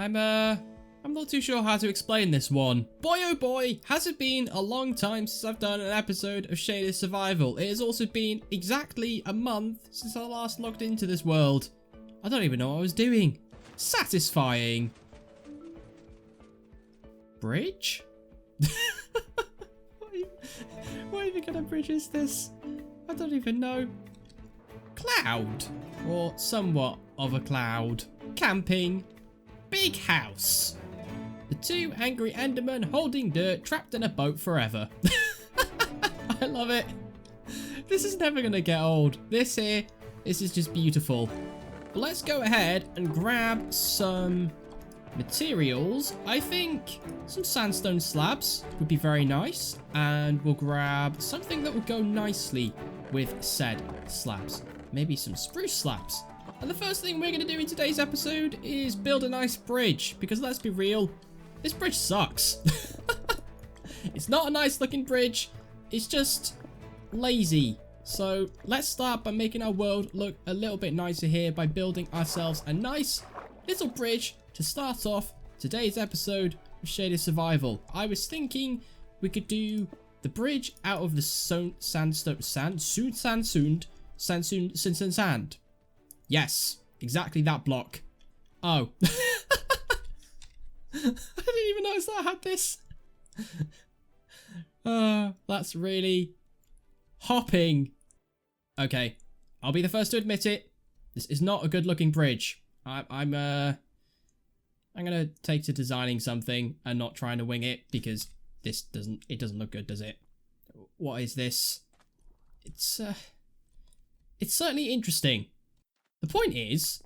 I'm not too sure how to explain this one. Boy oh boy, has it been a long time since I've done an episode of Shaded Survival. It has also been exactly a month since I last logged into this world. I don't even know what I was doing. Satisfying. Bridge? What even kind of bridge is this? I don't even know. Cloud. Or somewhat of a cloud. Camping. Big house. The two angry Endermen holding dirt trapped in a boat forever. I love it. This is never going to get old. This is just beautiful. But let's go ahead and grab some materials. I think some sandstone slabs would be very nice. And we'll grab something that will go nicely with said slabs. Maybe some spruce slabs. And the first thing we're going to do in today's episode is build a nice bridge. Because let's be real, this bridge sucks. It's not a nice looking bridge. It's just lazy. So let's start by making our world look a little bit nicer here by building ourselves a nice little bridge to start off today's episode of Shaded Survival. I was thinking we could do the bridge out of the sand. Yes, exactly that block. Oh. I didn't even notice that I had this. That's really hopping. Okay, I'll be the first to admit it. This is not a good looking bridge. I'm gonna take to designing something and not trying to wing it because it doesn't look good, does it? What is this? It's certainly interesting. The point is,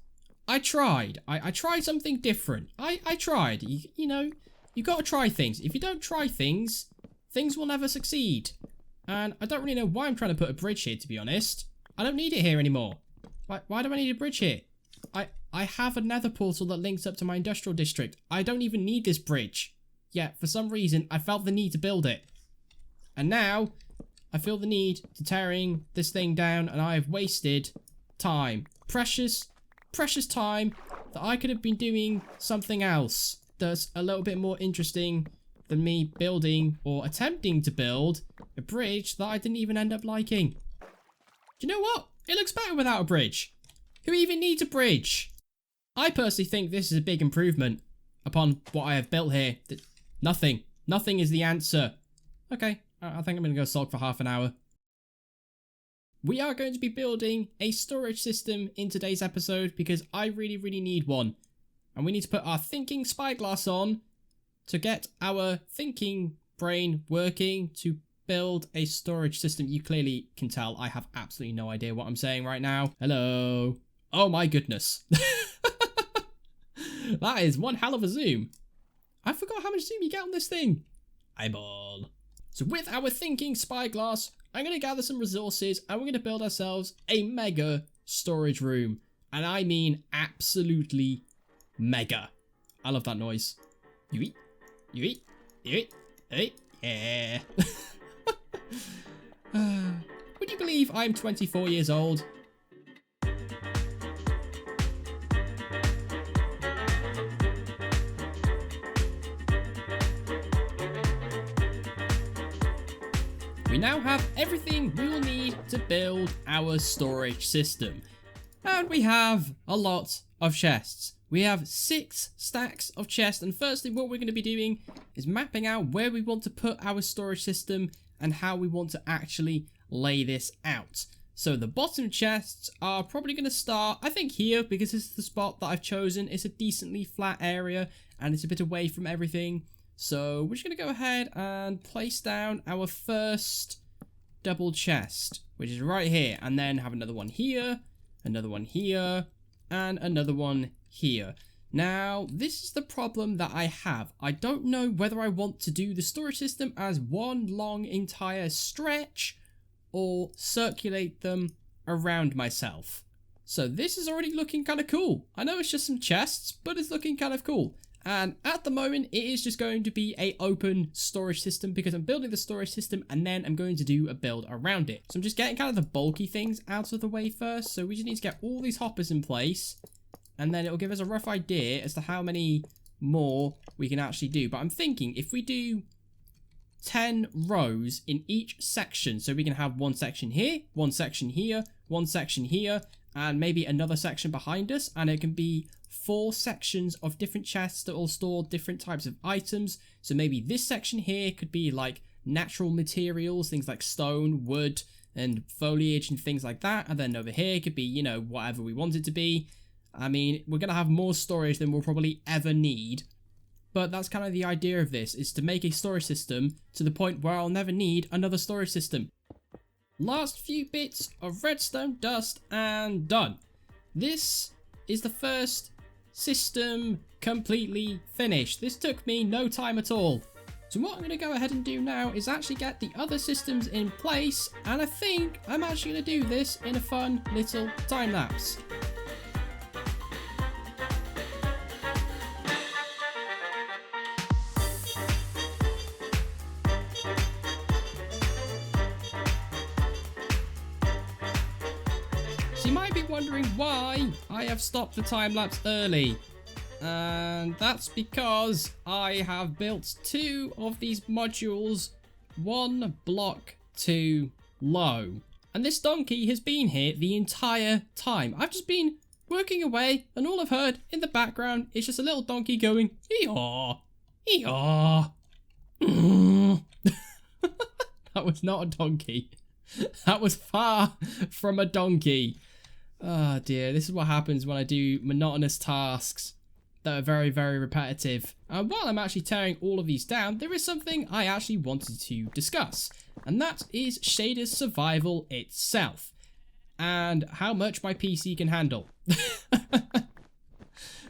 I tried. I tried something different. I tried. You know, you got to try things. If you don't try things, things will never succeed. And I don't really know why I'm trying to put a bridge here, to be honest. I don't need it here anymore. Why do I need a bridge here? I have a nether portal that links up to my industrial district. I don't even need this bridge. Yet, for some reason, I felt the need to build it. And now, I feel the need to tearing this thing down, and I have wasted time. Precious time that I could have been doing something else that's a little bit more interesting than me building or attempting to build a bridge that I didn't even end up liking. Do you know what? It looks better without a bridge. Who even needs a bridge? I personally think this is a big improvement upon what I have built here. Nothing is the answer. Okay, I think I'm going to go sulk for half an hour. We are going to be building a storage system in today's episode because I really need one. And we need to put our thinking spyglass on to get our thinking brain working to build a storage system. You clearly can tell I have absolutely no idea what I'm saying right now. Hello. Oh my goodness. That is one hell of a zoom. I forgot how much zoom you get on this thing. Eyeball. So with our thinking spyglass, I'm going to gather some resources and we're going to build ourselves a mega storage room. And I mean absolutely mega. I love that noise. You eat, you eat, you eat, you eat. Yeah. Would you believe I'm 24 years old? We now have everything we will need to build our storage system. And we have a lot of chests. We have 6 stacks of chests, and firstly what we're going to be doing is mapping out where we want to put our storage system and how we want to actually lay this out. So the bottom chests are probably going to start, I think, here, because this is the spot that I've chosen. It's a decently flat area and it's a bit away from everything. So we're just going to go ahead and place down our first double chest, which is right here, and then have another one here, another one here, and another one here. Now, this is the problem that I have. I don't know whether I want to do the storage system as one long entire stretch or circulate them around myself. So this is already looking kind of cool. I know it's just some chests, but it's looking kind of cool. And at the moment, it is just going to be a open storage system because I'm building the storage system and then I'm going to do a build around it. So I'm just getting kind of the bulky things out of the way first. So we just need to get all these hoppers in place and then it'll give us a rough idea as to how many more we can actually do. But I'm thinking if we do 10 rows in each section, so we can have one section here, one section here, one section here, and maybe another section behind us, and it can be 4 sections of different chests that will store different types of items. So maybe this section here could be like natural materials, things like stone, wood, and foliage and things like that. And then over here could be, you know, whatever we want it to be. I mean, we're going to have more storage than we'll probably ever need. But that's kind of the idea of this, is to make a storage system to the point where I'll never need another storage system. Last few bits of redstone dust and done. This is the first system completely finished. This took me no time at all. So what I'm going to go ahead and do now is actually get the other systems in place, and I think I'm actually going to do this in a fun little time lapse. So you might be wondering why I have stopped the time lapse early. And that's because I have built 2 of these modules 1 block too low. And this donkey has been here the entire time. I've just been working away, and all I've heard in the background is just a little donkey going, ee-haw, ee-haw. That was not a donkey. That was far from a donkey. Oh dear, this is what happens when I do monotonous tasks that are very, very repetitive. And while I'm actually tearing all of these down, there is something I actually wanted to discuss, and that is Shader's survival itself, and how much my PC can handle.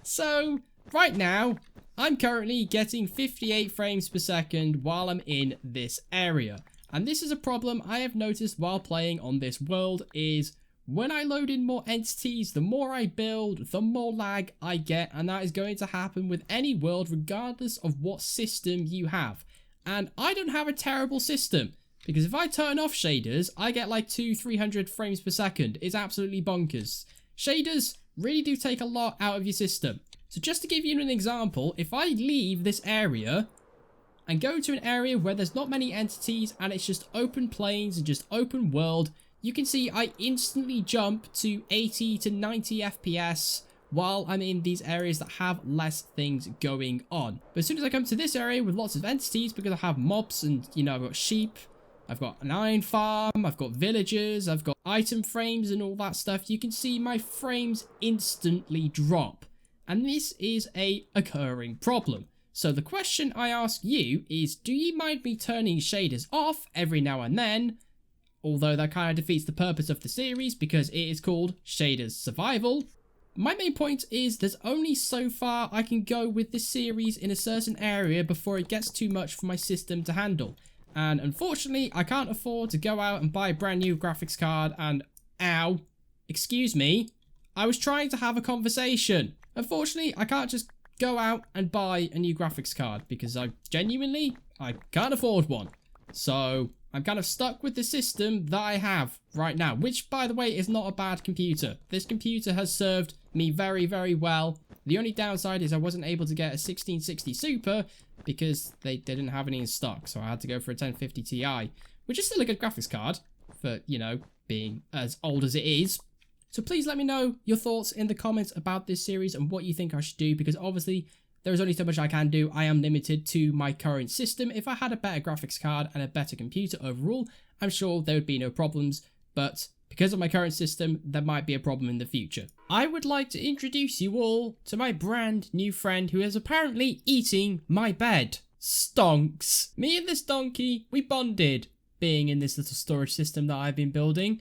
So, right now, I'm currently getting 58 frames per second while I'm in this area. And this is a problem I have noticed while playing on this world, is when I load in more entities, the more I build, the more lag I get, and that is going to happen with any world regardless of what system you have. And I don't have a terrible system, because if I turn off shaders, I get like 200-300 frames per second. It's absolutely bonkers. Shaders really do take a lot out of your system. So just to give you an example, if I leave this area and go to an area where there's not many entities and it's just open plains and just open world, you can see I instantly jump to 80 to 90 FPS while I'm in these areas that have less things going on. But as soon as I come to this area with lots of entities, because I have mobs and, you know, I've got sheep, I've got an iron farm, I've got villagers, I've got item frames and all that stuff, you can see my frames instantly drop. And this is a occurring problem. So the question I ask you is, do you mind me turning shaders off every now and then? Although that kind of defeats the purpose of the series because it is called Shaders Survival. My main point is there's only so far I can go with this series in a certain area before it gets too much for my system to handle. And unfortunately, I can't afford to go out and buy a brand new graphics card and... Ow. Excuse me. I was trying to have a conversation. Unfortunately, I can't just go out and buy a new graphics card because I can't afford one. So I'm kind of stuck with the system that I have right now, which, by the way, is not a bad computer. This computer has served me very, very well. The only downside is I wasn't able to get a 1660 Super because they didn't have any in stock, so I had to go for a 1050 Ti, which is still a good graphics card for, you know, being as old as it is. So please let me know your thoughts in the comments about this series and what you think I should do, because obviously there is only so much I can do. I am limited to my current system. If I had a better graphics card and a better computer overall, I'm sure there would be no problems, but because of my current system, there might be a problem in the future. I would like to introduce you all to my brand new friend who is apparently eating my bed. Stonks. Me and this donkey, we bonded being in this little storage system that I've been building.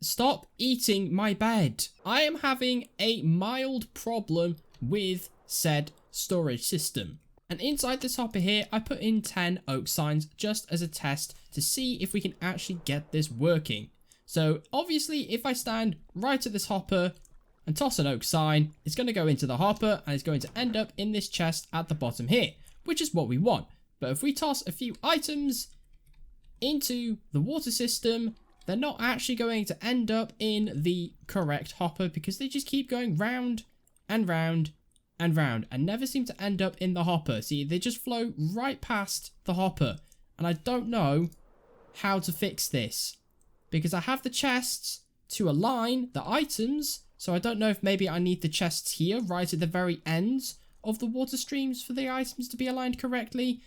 Stop eating my bed. I am having a mild problem with said storage system. And inside this hopper here, I put in 10 oak signs just as a test to see if we can actually get this working. So obviously if I stand right at this hopper and toss an oak sign, it's going to go into the hopper and it's going to end up in this chest at the bottom here, which is what we want. But if we toss a few items into the water system, they're not actually going to end up in the correct hopper because they just keep going round and round and round and never seem to end up in the hopper. See, they just flow right past the hopper. And I don't know how to fix this. Because I have the chests to align the items. So I don't know if maybe I need the chests here, right at the very ends of the water streams for the items to be aligned correctly.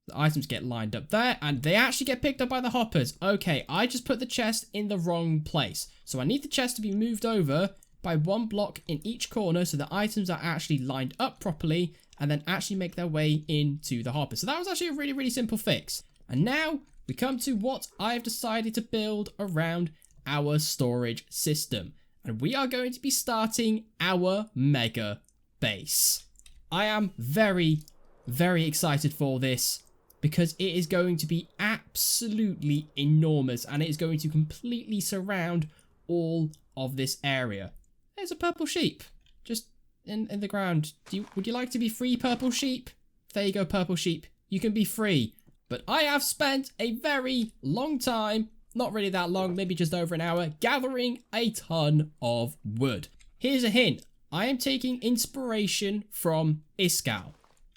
The items get lined up there, and they actually get picked up by the hoppers. Okay, I just put the chest in the wrong place. So I need the chest to be moved over by one block in each corner so the items are actually lined up properly and then actually make their way into the hopper. So that was actually a really, really simple fix. And now we come to what I've decided to build around our storage system. And we are going to be starting our mega base. I am very, very excited for this because it is going to be absolutely enormous and it is going to completely surround all of this area. There's a purple sheep just in the ground. Would you like to be free, purple sheep? There you go, purple sheep. You can be free. But I have spent a very long time, not really that long, maybe just over an hour, gathering a ton of wood. Here's a hint. I am taking inspiration from Iskall.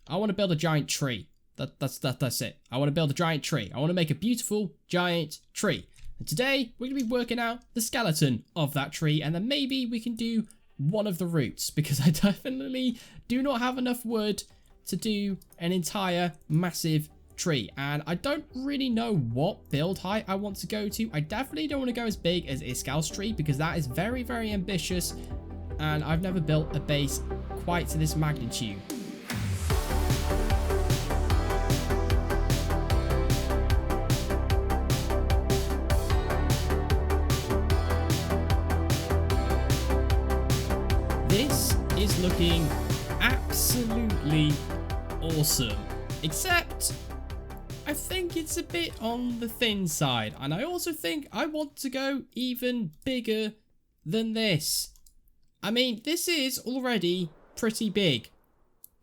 I want to build a giant tree. That's it. I want to build a giant tree. I want to make a beautiful giant tree. And today, we're going to be working out the skeleton of that tree, and then maybe we can do one of the roots, because I definitely do not have enough wood to do an entire massive tree. And I don't really know what build height I want to go to. I definitely don't want to go as big as Iskall's tree, because that is very, very ambitious, and I've never built a base quite to this magnitude. This is looking absolutely awesome, except I think it's a bit on the thin side, and I also think I want to go even bigger than this. I mean, this is already pretty big,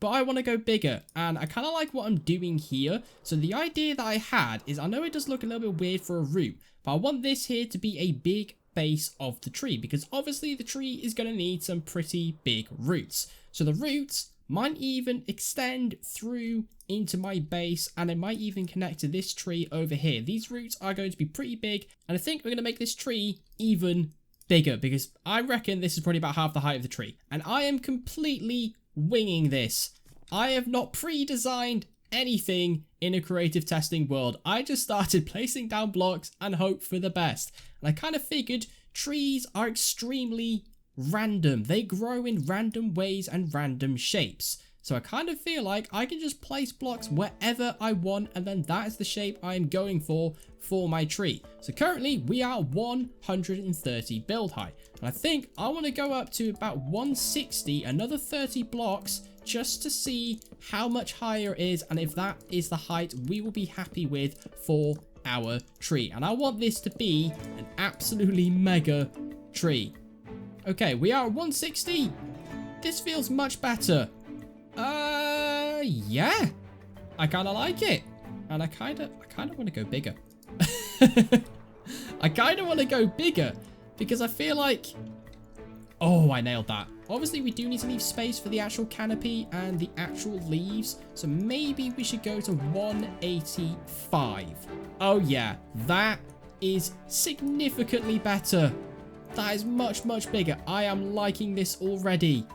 but I want to go bigger, and I kind of like what I'm doing here. So the idea that I had is, I know it does look a little bit weird for a root, but I want this here to be a big base of the tree, because obviously the tree is going to need some pretty big roots. So the roots might even extend through into my base, and it might even connect to this tree over here. These roots are going to be pretty big, and I think we're going to make this tree even bigger, because I reckon this is probably about half the height of the tree, and I am completely winging this. I have not pre-designed anything in a creative testing world. I just started placing down blocks and hope for the best. And I kind of figured trees are extremely random. They grow in random ways and random shapes. So I kind of feel like I can just place blocks wherever I want, and then that is the shape I'm going for my tree. So currently we are 130 build height, and I think I want to go up to about 160, another 30 blocks, just to see how much higher it is, and if that is the height we will be happy with for our tree. And I want this to be an absolutely mega tree. Okay, we are at 160. This feels much better. Yeah. I kind of like it. And I kind of want to go bigger. I kind of want to go bigger because I feel like... Oh, I nailed that. Obviously, we do need to leave space for the actual canopy and the actual leaves. So maybe we should go to 185. Oh, yeah. That is significantly better. That is much, much bigger. I am liking this already.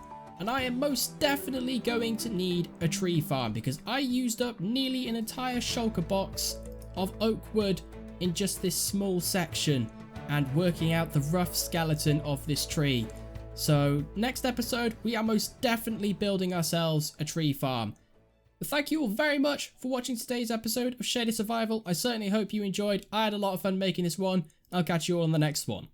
And I am most definitely going to need a tree farm, because I used up nearly an entire shulker box of oak wood in just this small section and working out the rough skeleton of this tree. So next episode, we are most definitely building ourselves a tree farm. But thank you all very much for watching today's episode of Shaded Survival. I certainly hope you enjoyed. I had a lot of fun making this one. I'll catch you all on the next one.